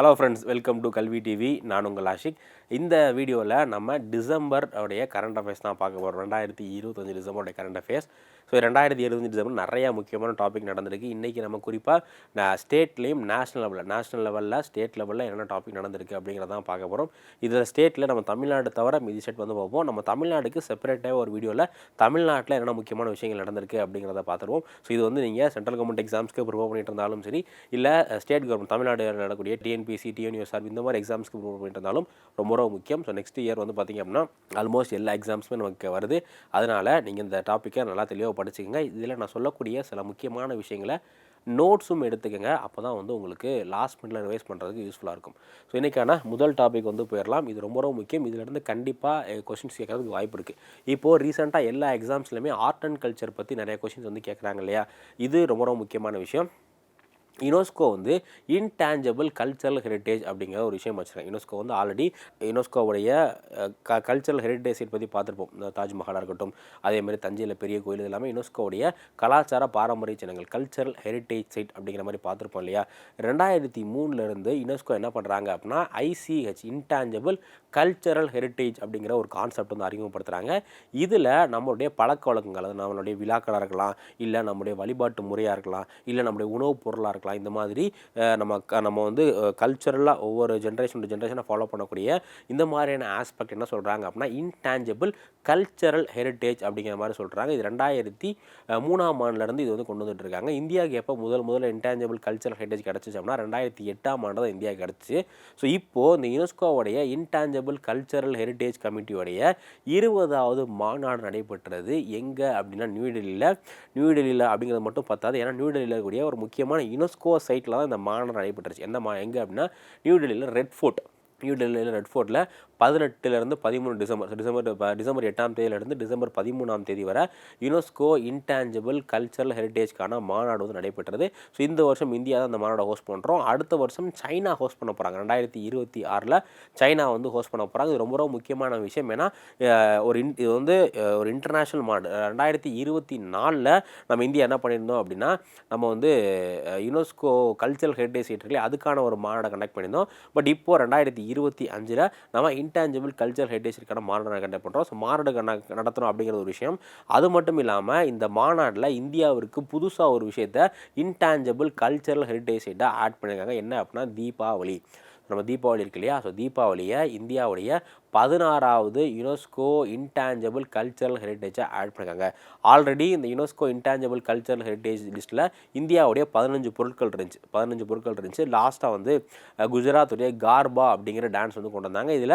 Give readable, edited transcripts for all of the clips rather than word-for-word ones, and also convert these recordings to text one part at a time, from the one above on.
Hello friends, welcome to கல்வி TV. நான் உங்கள் ஆஷிக். இந்த வீடியோவில் நம்ம டிசம்பர் உடைய கரண்ட் அஃபேர்ஸ் தான் பார்க்க போகிறோம். 2025 டிசம்பருடைய கரண்ட் அஃபேர்ஸ். ஸோ 2025 டிசம்பர் நிறையா முக்கியமான டாபிக் நடந்திருக்கு. இன்றைக்கி நம்ம குறிப்பாக ஸ்டேட்லேயும் நேஷனல் லெவலில் ஸ்டேட் லெவலில் என்னென்ன டாபிக் நடந்திருக்கு அப்படிங்கிறதான் பார்க்க போகிறோம். இதில் ஸ்டேட்டில் நம்ம தமிழ்நாடு தவிர மீதி ஸ்டேட் வந்து பார்ப்போம். நம்ம தமிழ்நாடுக்கு செப்பரேட்டாக ஒரு வீடியோவில் தமிழ்நாட்டில் என்னென்ன முக்கியமான விஷயங்கள் நடந்திருக்கு அப்படிங்கிறத பார்த்துருவோம். ஸோ இது வந்து நீங்கள் சென்ட்ரல் கவர்மெண்ட் எக்ஸாம்ஸ்க்கு ப்ரிப்பேர் பண்ணிட்டு இருந்தாலும் சரி, இல்லை ஸ்டேட் கவர்மெண்ட் தமிழ்நாடு நடக்கக்கூடிய டிஎன்பிசி, டிஎன்யூஎஸ்ஆர் இந்த மாதிரி எக்ஸாம்ஸ்க்கு ப்ரிப்பேர் பண்ணிட்டு இருந்தாலும் ரொம்ப ரொம்ப முக்கியம். ஸோ நெக்ஸ்ட் இயர் வந்து பார்த்திங்க அப்படின்னா ஆல்மோஸ்ட் எல்லா எக்ஸாம்ஸுமே நமக்கு வருது. அதனால் நீங்கள் இந்த டாப்பிக்கை நல்லா தெளிவாக படிச்சுக்கோங்க. இதில் நான் சொல்லக்கூடிய சில முக்கியமான விஷயங்களை நோட்ஸும் எடுத்துக்கோங்க. அப்போ தான் வந்து உங்களுக்கு லாஸ்ட் மினிட்ல ரிவைஸ் பண்ணுறதுக்கு யூஸ்ஃபுல்லாக இருக்கும். ஸோ இன்றைக்கான முதல் டாபிக் வந்து போயிடலாம். இது ரொம்ப ரொம்ப முக்கியம். இதிலேருந்து கண்டிப்பாக கொஷின்ஸ் கேட்கறதுக்கு வாய்ப்பு இருக்குது. இப்போது ரீசெண்டாக எல்லா எக்ஸாம்ஸ்லையுமே ஆர்ட் அண்ட் கல்ச்சர் பற்றி நிறைய கொஷின்ஸ் வந்து கேட்குறாங்க இல்லையா? இது ரொம்ப ரொம்ப முக்கியமான விஷயம். யுனெஸ்கோ வந்து இன்டான்ஜிபிள் கல்ச்சரல் ஹெரிட்டேஜ் அப்படிங்கிற ஒரு விஷயம் வச்சுருக்காங்க. யுனெஸ்கோ வந்து ஆல்ரெடி யுனெஸ்கோவுடைய கல்ச்சரல் ஹெரிட்டேஜ் சைட் பற்றி பார்த்துருப்போம். இந்த தாஜ்மஹாலாக இருக்கட்டும், அதேமாதிரி தஞ்சையில் பெரிய கோயில், இது எல்லாமே யுனெஸ்கோவுடைய கலாச்சார பாரம்பரிய சின்னங்கள், கல்ச்சரல் ஹெரிட்டேஜ் சைட் அப்படிங்கிற மாதிரி பார்த்துருப்போம் இல்லையா? 2003 யுனெஸ்கோ என்ன பண்ணுறாங்க அப்படின்னா ICH இன்டான்ஜிபிள் கல்ச்சரல் ஹெரிட்டேஜ் அப்படிங்கிற ஒரு கான்செப்ட் வந்து அறிமுகப்படுத்துகிறாங்க. இதில் நம்மளுடைய பழக்க வழக்கங்கள், அது நம்மளுடைய விழாக்களாக இருக்கலாம், இல்லை நம்முடைய வழிபாட்டு முறையாக இருக்கலாம், இல்லை நம்முடைய உணவுப் பொருளாக இருக்கலாம், இந்த மாதிரி நம்ம வந்து கல்ச்சரலாக ஒவ்வொரு ஜென்ரேஷனை ஃபாலோ பண்ணக்கூடிய இந்த மாதிரியான ஆஸ்பெக்ட் என்ன சொல்கிறாங்க அப்படின்னா இன்டான்ஜிபிள் கல்ச்சரல் ஹெரிட்டேஜ் அப்படிங்கிற மாதிரி சொல்கிறாங்க. இது 2003 இது வந்து கொண்டு வந்துட்டு இருக்காங்க. இந்தியாவுக்கு எப்போ முதல்ல இன்டான்ஜிபிள் கல்ச்சரல் ஹெரிட்டேஜ் கிடச்சிச்சு அப்படின்னா 2008 தான் இந்தியாவுக்கு கிடச்சிச்சு. ஸோ இப்போது இந்த யுனெஸ்கோவுடைய இன்டான்ஜிபிள் கல்ச்சரல் ஹெரிட்டேஜ் கமிட்டியோடைய 20வது மாநாடு நடைபெற்றது. எங்கே அப்படின்னா நியூடெல்லியில் அப்படிங்கிறது மட்டும் பத்தாது. ஏன்னா நியூடெல்லியில் இருக்கக்கூடிய ஒரு முக்கியமான யுனெஸ்கோ சைட்டில் தான் இந்த மாநாடு நடைபெற்றுச்சு. எங்கே அப்படின்னா நியூடெல்லியில் ரெட் ஃபோர்ட்டில் 18 13 டிசம்பர் 8ஆம் தேதியிலிருந்து டிசம்பர் 13ஆம் தேதி வரை யுனெஸ்கோ இன்டான்ஜிபிள் கல்ச்சரல் ஹெரிட்டேஜ்க்கான மாநாடு வந்து நடைபெற்றது. ஸோ இந்த வருஷம் இந்தியா தான் அந்த மாநாடை ஹோஸ்ட் பண்ணுறோம். அடுத்த வருஷம் சைனா ஹோஸ்ட் பண்ண போகிறாங்க. 2026 சைனா வந்து ஹோஸ்ட் பண்ண போகிறாங்க. இது ரொம்ப ரொம்ப முக்கியமான விஷயம். ஏன்னா இது வந்து ஒரு இன்டர்நேஷ்னல் மாநாடு. 2024 நம்ம இந்தியா என்ன பண்ணியிருந்தோம் அப்படின்னா நம்ம வந்து யுனெஸ்கோ கல்ச்சரல் ஹெரிட்டேஜ் சைட்ல அதுக்கான ஒரு மாநாடை கண்டக்ட் பண்ணியிருந்தோம். பட் இப்போது 2025 நம்ம இன்டான்ஜிபிள் கல்ச்சரல் ஹெரிட்டேஜ்க்கான மாநாடு கண்டக்ட் பண்ணுறோம். ஸோ மாநாடு நடத்தணும் அப்படிங்கிற ஒரு விஷயம். அது மட்டும் இல்லாமல் இந்த மாநாட்டில் இந்தியாவிற்கு புதுசாக ஒரு விஷயத்தை இன்டான்ஜிபிள் கல்ச்சரல் ஹெரிட்டேஜ் சைட்டை ஆட் பண்ணியிருக்காங்க. என்ன அப்படின்னா தீபாவளி. நம்ம தீபாவளி இருக்கு இல்லையா? ஸோ தீபாவளியை இந்தியாவுடைய 16வது யுனெஸ்கோ இன்டான்ஜிபிள் கல்ச்சரல் ஹெரிட்டேஜை ஆட் பண்ணியிருக்காங்க. ஆல்ரெடி இந்த யுனெஸ்கோ இன்டான்ஜிபிள் கல்ச்சரல் ஹெரிட்டேஜ் லிஸ்ட்டில் இந்தியாவுடைய 15 பொருட்கள் இருந்துச்சு. லாஸ்ட்டாக வந்து குஜராத்துடைய கார்பா அப்படிங்கிற டான்ஸ் வந்து கொண்டு வந்தாங்க. இதில்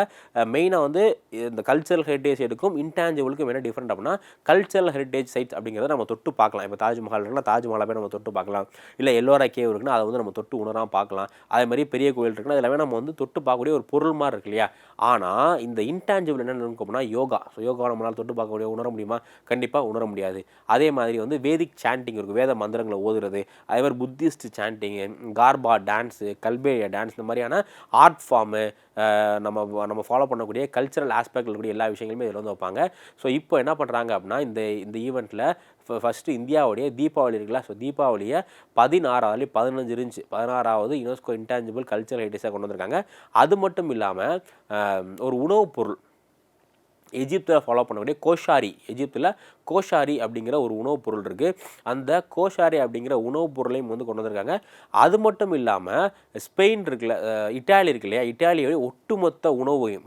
மெயினாக வந்து இந்த கல்ச்சரல் ஹெரிட்டேஜ் சைட்டுக்கும் இன்டான்ஜிபிளுக்கும் என்ன டிஃப்ரெண்ட் அப்படின்னா கல்ச்சரல் ஹெரிட்டேஜ் சைட்ஸ் அப்படிங்கிறத நம்ம தொட்டு பார்க்கலாம். இப்போ தாஜ்மஹால் இருக்குன்னா தாஜ்மஹாலை போய் நம்ம தொட்டு பார்க்கலாம். இல்லை எல்லோரா கேவ் இருக்குன்னா அதை வந்து நம்ம தொட்டு உணராமல் பார்க்கலாம். அதே மாதிரி பெரிய கோயில் இருக்குன்னா இதெல்லாமே நம்ம வந்து தொட்டு பார்க்கக்கூடிய ஒரு பொருள் மாதிரி இருக்கு இல்லையா? ஆனால் இந்த இன்டான்ஜிபிள் என்ன அப்படின்னா யோகா. ஸோ யோகாவை நம்மளால் தொட்டு பார்க்கக்கூடிய உணர முடியுமா? கண்டிப்பாக உணர முடியாது. அதே மாதிரி வந்து வேதிக் சாண்டிங் இருக்குது, வேத மந்திரங்களை ஓதுறது. அதே மாதிரி புத்திஸ்ட் சாண்டிங்கு, கார்பா டான்ஸு, கல்பேரியா டான்ஸ், இந்த மாதிரியான ஆர்ட் ஃபார்மு, நம்ம ஃபாலோ பண்ணக்கூடிய கல்ச்சரல் ஆஸ்பெக்ட் இருக்கக்கூடிய எல்லா விஷயங்களுமே இதில் வந்து வைப்பாங்க. ஸோ இப்போ என்ன பண்ணுறாங்க அப்படின்னா இந்த ஈவெண்ட்டில் ஃபஸ்ட்டு இந்தியாவுடைய தீபாவளி இருக்குல்ல, ஸோ தீபாவளியை 16வது யுனெஸ்கோ இன்டான்ஜிபிள் கல்ச்சரல் ஹெரிட்டேஜாக கொண்டு வந்திருக்காங்க. அது மட்டும் இல்லாமல் ஒரு உணவுப் பொருள் எஜிப்தில் ஃபாலோ பண்ணக்கூடிய கோஷாரி அப்படிங்கிற ஒரு உணவுப் பொருள் இருக்குது. அந்த கோஷாரி அப்படிங்கிற உணவுப் பொருளையும் வந்து கொண்டு வந்திருக்காங்க. அது மட்டும் இல்லாமல் ஸ்பெயின் இருக்குல்ல, இட்டாலி இருக்கு இல்லையா? இட்டாலியோடைய ஒட்டுமொத்த உணவையும்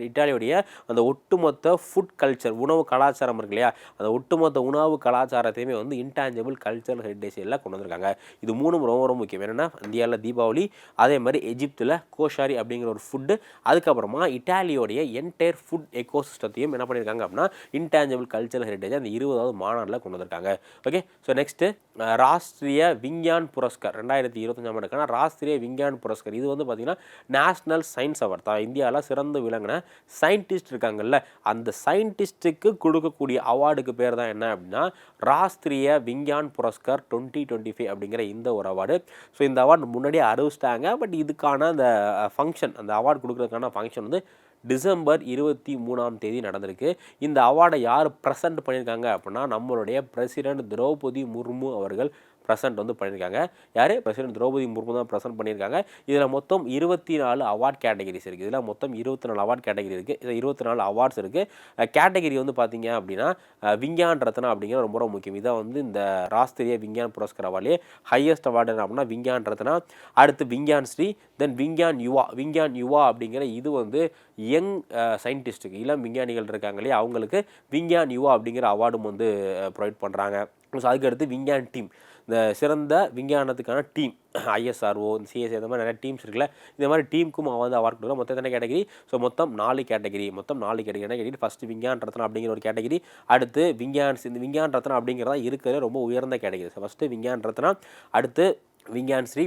இட்டாலியோடைய அந்த ஒட்டுமொத்த ஃபுட் கல்ச்சர், உணவு கலாச்சாரம் இருக்கு இல்லையா? அந்த ஒட்டுமொத்த உணவு கலாச்சாரத்தையுமே வந்து இன்டான்ஜிபிள் கல்ச்சரல் ஹெரிட்டேஜ் எல்லாம் கொண்டு வந்திருக்காங்க. இது மூணும் ரொம்ப ரொம்ப முக்கியம். என்னென்னா இந்தியாவில் தீபாவளி, அதே மாதிரி எஜிப்தில் கோஷாரி அப்படிங்கிற ஒரு ஃபுட்டு, அதுக்கப்புறமா இட்டாலியோடைய என்டையர் ஃபுட் எக்கோசிஸ்டத்தையும் என்ன பண்ணியிருக்காங்க அப்படின்னா இன்டான்ஜிபிள் கல்ச்சரல் ஹெரிட்டேஜ் அந்த 20வது மாநாட்டில் கொண்டு வந்திருக்காங்க. Okay, so next Rashtriya Vigyan Puraskar 2025 Rashtriya Vigyan Puraskar. இது வந்து பார்த்திங்கன்னா நேஷ்னல் சயின்ஸ் அவார்ட் தான். இந்தியாவில் சிறந்து விளங்கின சயின்டிஸ்ட் இருக்காங்கல்ல, அந்த சயின்டிஸ்ட்டுக்கு கொடுக்கக்கூடிய அவார்டுக்கு பேர் தான் என்ன அப்படின்னா ராஷ்ட்ரிய விஞ்ஞான் புரஸ்கர் 2025 அப்படிங்கிற இந்த ஒரு அவார்டு. ஸோ இந்த அவார்டு முன்னாடியே அறிவிச்சிட்டாங்க. பட் இதுக்கான அந்த ஃபங்க்ஷன், அந்த அவார்டு கொடுக்குறதுக்கான ஃபங்க்ஷன் வந்து டிசம்பர் 23 நடந்திருக்கு. இந்த அவார்டை யார் ப்ரெசென்ட் பண்ணியிருக்காங்க அப்படின்னா நம்மளுடைய பிரசிடென்ட் திரௌபதி முர்மு அவர்கள் ப்ரெசென்ட் வந்து பண்ணியிருக்காங்க. யார்? பிரசிடென்ட் திரௌபதி முர்மு தான் ப்ரெசென்ட் பண்ணியிருக்காங்க. இதில் மொத்தம் 24 அவார்ட் கேட்டகரிஸ் இருக்குது. இதில் மொத்தம் 24 அவார்ட் கேட்டகரி இருக்குது. இதில் 24 அவார்ட்ஸ் இருக்குது. கேட்டகரி வந்து பார்த்தீங்க அப்படின்னா விஞ்ஞான் ரத்னா அப்படிங்கிற ரொம்ப ரொம்ப முக்கியம். இதான் வந்து இந்த ராஷ்டிரிய விஞ்ஞான் புரஸ்கார் அவார்ட்லேயே ஹையஸ்ட் அவார்டு என்ன அப்படின்னா விஞ்ஞான் ரத்னா, அடுத்து விஞ்ஞான் ஸ்ரீ, தென் விஞ்ஞான் யுவா. விஞ்ஞான் யுவா அப்படிங்கிற இது வந்து யங் சயின்டிஸ்ட்டுக்கு, இளம் விஞ்ஞானிகள் இருக்காங்க இல்லையா, அவங்களுக்கு விஞ்ஞான் யுவா அப்படிங்கிற அவார்டும் வந்து ப்ரொவைட் பண்ணுறாங்க. ஸோ அதுக்கடுத்து விஞ்ஞான் டீம், இந்த சிறந்த விஞ்ஞானத்துக்கான டீம், ஐஎஸ்ஆர்ஓ, சிஎஸ்சி, இந்த மாதிரி நிறைய டீம்ஸ் இருக்குல்ல, இந்த மாதிரி டீமுக்கும் வந்து அவார்ட் கொடுக்குறோம். மொத்தம் எத்தனை கேட்டகரி? ஸோ மொத்தம் 4 கேட்டகரி. என்ன கேட்டகரி? ஃபஸ்ட்டு விஞ்ஞான் ரத்னா அப்படிங்கிற ஒரு கேட்டகரி, அடுத்து இந்த விஞ்ஞான் ரத்னா அப்படிங்கிறதா இருக்கிற ரொம்ப உயர்ந்த category. So first Vigyan Ratna, அடுத்து விஞ்ஞான் ஸ்ரீ,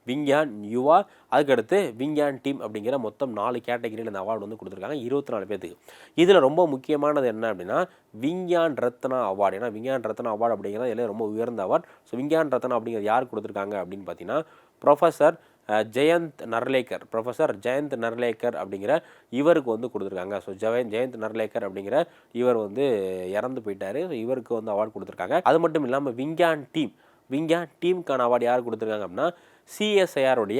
விஞ்ஞான் யுவா, அதுக்கடுத்து விஞ்ஞான் டீம் அப்படிங்கிற மொத்தம் 4 கேட்டகரியில் இந்த அவார்டு வந்து கொடுத்துருக்காங்க 24 பேருக்கு. இதில் ரொம்ப முக்கியமானது என்ன அப்படின்னா விஞ்ஞான் ரத்னா அவார்டு. ஏன்னா விஞ்ஞான் ரத்னா அவார்டு அப்படிங்கிறது எல்லாம் ரொம்ப உயர்ந்த அவார்டு. ஸோ விஞ்ஞான் ரத்னா அப்படிங்கிறது யார் கொடுத்துருக்காங்க அப்படின்னு பார்த்தீங்கன்னா ப்ரொஃபஸர் ஜெயந்த் நர்லேக்கர் அப்படிங்கிற இவருக்கு வந்து கொடுத்துருக்காங்க. ஸோ ஜெயந்த் நர்லேக்கர் அப்படிங்கிற இவர் வந்து இறந்து போயிட்டார். ஸோ இவருக்கு வந்து அவார்டு கொடுத்துருக்காங்க. அது மட்டும் இல்லாமல் விஞ்ஞான் டீமுக்கான அவார்டு யார் கொடுத்துருக்காங்க அப்படின்னா சிஎஸ்ஐஆருடைய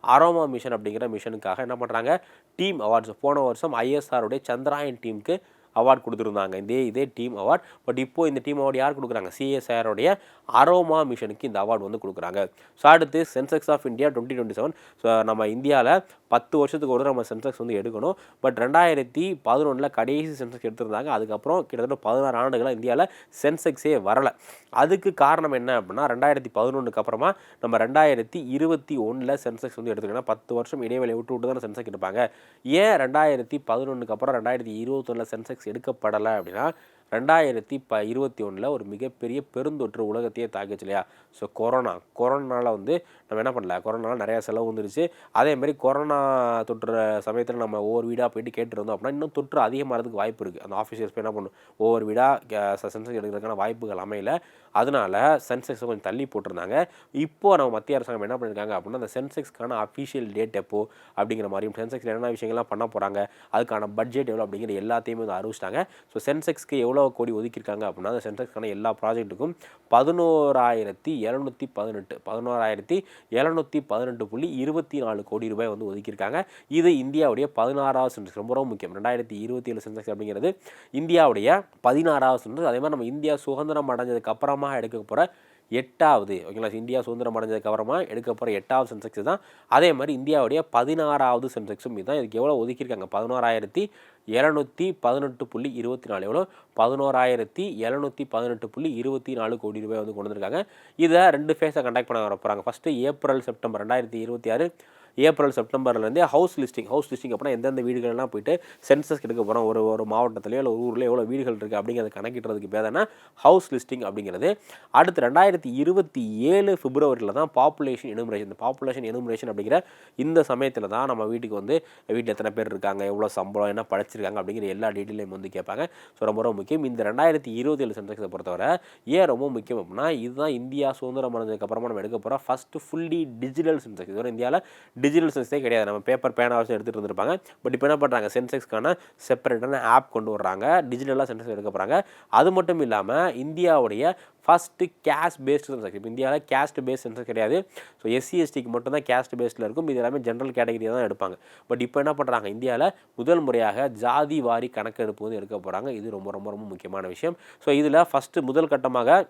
அரோமா மிஷன் அப்படிங்கிற மிஷனுக்காக என்ன பண்ணுறாங்க, டீம் அவார்ட்ஸ். போன வருஷம் ஐஎஸ்ஆருடைய சந்திராயன் டீமுக்கு அவார்டு கொடுத்துருந்தாங்க, இதே டீம் அவார்டு. பட் இப்போது இந்த டீம் அவார்டு யார் கொடுக்குறாங்க? சிஎஸ்ஐஆருடைய அரோமா மிஷனுக்கு இந்த அவார்டு வந்து கொடுக்குறாங்க. ஸோ அடுத்து சென்செக்ஸ் ஆஃப் இந்தியா 2027. ஸோ நம்ம இந்தியாவில் 10 வருஷத்துக்கு ஒரு நம்ம சென்செக்ஸ் வந்து எடுக்கணும். பட் 2011 கடைசி சென்செக்ஸ் எடுத்திருந்தாங்க. அதுக்கப்புறம் கிட்டத்தட்ட 16 ஆண்டுகளாக இந்தியாவில் சென்செக்ஸே வரலை. அதுக்கு காரணம் என்ன அப்படின்னா 2011 அப்புறமா நம்ம 2021 சென்செக்ஸ் வந்து எடுத்துக்கணும். 10 வருஷம் இடைவெளி விட்டு தானே சென்செக்ஸ் எடுப்பாங்க. ஏன் 2011 அப்புறம் 2021 சென்செக்ஸ் எடுக்கப்படலை அப்படின்னா 2021 ஒரு மிகப்பெரிய பெருந்தொற்று உலகத்தையே தாக்கிச்சு இல்லையா. ஸோ கொரோனாவில் வந்து நம்ம என்ன பண்ணல, கொரோனாவில் நிறையா செலவு வந்துருச்சு. அதேமாதிரி கொரோனா தொற்று சமயத்தில் நம்ம ஒவ்வொரு வீடாக போயிட்டு கேட்டுருந்தோம் அப்படின்னா இன்னும் தொற்று அதிகமாகிறதுக்கு வாய்ப்பு இருக்குது. அந்த ஆஃபீஸர்ஸ் போய் என்ன பண்ணும், ஒவ்வொரு வீடாக சென்செக்ஸ் எடுக்கிறதுக்கான வாய்ப்புகள் அமையல. அதனால சென்செக்ஸை கொஞ்சம் தள்ளி போட்டிருந்தாங்க. இப்போது நம்ம மத்திய அரசாங்கம் என்ன பண்ணியிருக்காங்க அப்படின்னா அந்த சென்செக்ஸ்க்கான அஃபிஷியல் டேட் எப்போ அப்படிங்கிற மாதிரியும் சென்செக்ஸில் என்னென்ன விஷயங்கள்லாம் பண்ண போகிறாங்க, அதுக்கான பட்ஜெட் எவ்வளோ அப்படிங்கிற எல்லாத்தையுமே வந்து அறிவிச்சிட்டாங்க. ஸோ சென்செக்ஸ்க்கு எவ்வளோ கோடி ஒதுக்கியிருக்காங்க அப்படின்னா அந்த சென்செக்ஸ்க்கான எல்லா ப்ராஜெக்ட்டுக்கும் 11,718.24 கோடி ரூபாய் வந்து ஒதுக்கியிருக்காங்க. இது இந்தியாவுடைய 16வது சென்செக்ஸ். ரொம்ப ரொம்ப முக்கியம். 2027 சென்செக்ஸ் அப்படிங்கிறது இந்தியாவுடைய 16வது சென்செக்ஸ். அதே மாதிரி நம்ம இந்தியா சுதந்திரம் அடைஞ்சதுக்கு அப்புறமா எடுக்க போகிற 8வது, ஓகேங்களா, இந்தியா சுதந்திரம் அடைஞ்சதுக்கு அப்புறமா எடுக்க போகிற 8வது சென்செக்ஸ் தான். அதே மாதிரி இந்தியாவுடைய 16வது சென்செக்ஸும் இதுதான். இதுக்கு எவ்வளோ ஒதுக்கியிருக்காங்க? 11,718.24 எவ்வளோ 11,718.24 கோடி ரூபாய் வந்து கொண்டு வந்திருக்காங்க. இதை 2 ஃபேஸாக கண்டக்ட் பண்ண வர போகிறாங்க. First April September 2026. ஏப்ரல் செப்டம்பர்லேருந்தே ஹவுஸ் லிஸ்டிங் அப்படின்னா எந்தெந்த வீடுகள்லாம் போயிட்டு சென்சஸ் எடுக்க போகிறோம், ஒரு மாவட்டத்திலேயோ இல்லை ஒரு ஊரில் எவ்வளோ வீடுகள் இருக்குது அப்படிங்கிறத கணக்கிடுறதுக்கு பேர் தானே ஹவுஸ் லிஸ்டிங் அப்படிங்கிறது. அடுத்து 2027 பிப்ரவரியில் தான் பாப்புலேஷன் எனுமரேஷன். இந்த பாப்புலேஷன் எனுமரேஷன் அப்படிங்கிற இந்த சமயத்தில் தான் நம்ம வீட்டுக்கு வந்து வீட்டில் எத்தனை பேர் இருக்காங்க, எவ்வளோ சம்பளம், என்ன படிச்சிருக்காங்க அப்படிங்கிற எல்லா டீட்டெயிலையும் வந்து கேட்பாங்க. ஸோ ரொம்ப ரொம்ப முக்கியம். இந்த 2027 சென்செக்ஸை பொறுத்தவரை ஏன் ரொம்ப முக்கியம் அப்படின்னா இதுதான் இந்தியா சுதந்திரம் அடைஞ்சதுக்கப்புறமா நம்ம எடுக்க போகிற ஃபஸ்ட்டு ஃபுல்லி டிஜிட்டல் சென்செக்ஸ். இதுவரை இந்தியாவில் டிஜிட்டல் சென்செக்ஸே கிடையாது. நம்ம பேப்பர் பேனா வச்சு எடுத்துகிட்டு இருந்திருப்பாங்க. பட் இப்போ என்ன பண்ணுறாங்க, சென்செக்ஸ்க்கான செப்பரேட்டான ஆப் கொண்டு வர்றாங்க, டிஜிட்டலாக சென்செக்ஸ் எடுக்க போகிறாங்க. அது மட்டும் இல்லாமல் இந்தியாவுடைய ஃபஸ்ட்டு கேஸ்ட் பேஸ்டு சென்செக்ஸ். இப்போ இந்தியாவில் கேஸ்ட் பேஸ்ட் சென்செக்ஸ் கிடையாது. ஸோ எஸ்சி எஸ்டிக்கு மட்டும்தான் கேஸ்ட் பேஸ்டில் இருக்கும். இது எல்லாமே ஜென்ரல் கேட்டகரியை தான் எடுப்பாங்க. பட் இப்போ என்ன பண்ணுறாங்க, இந்தியாவில் முதல் முறையாக ஜாதி வாரி கணக்கெடுப்பு வந்து எடுக்க போகிறாங்க. இது ரொம்ப ரொம்ப ரொம்ப முக்கியமான விஷயம். ஸோ இதில் ஃபஸ்ட்டு முதல் கட்டமாக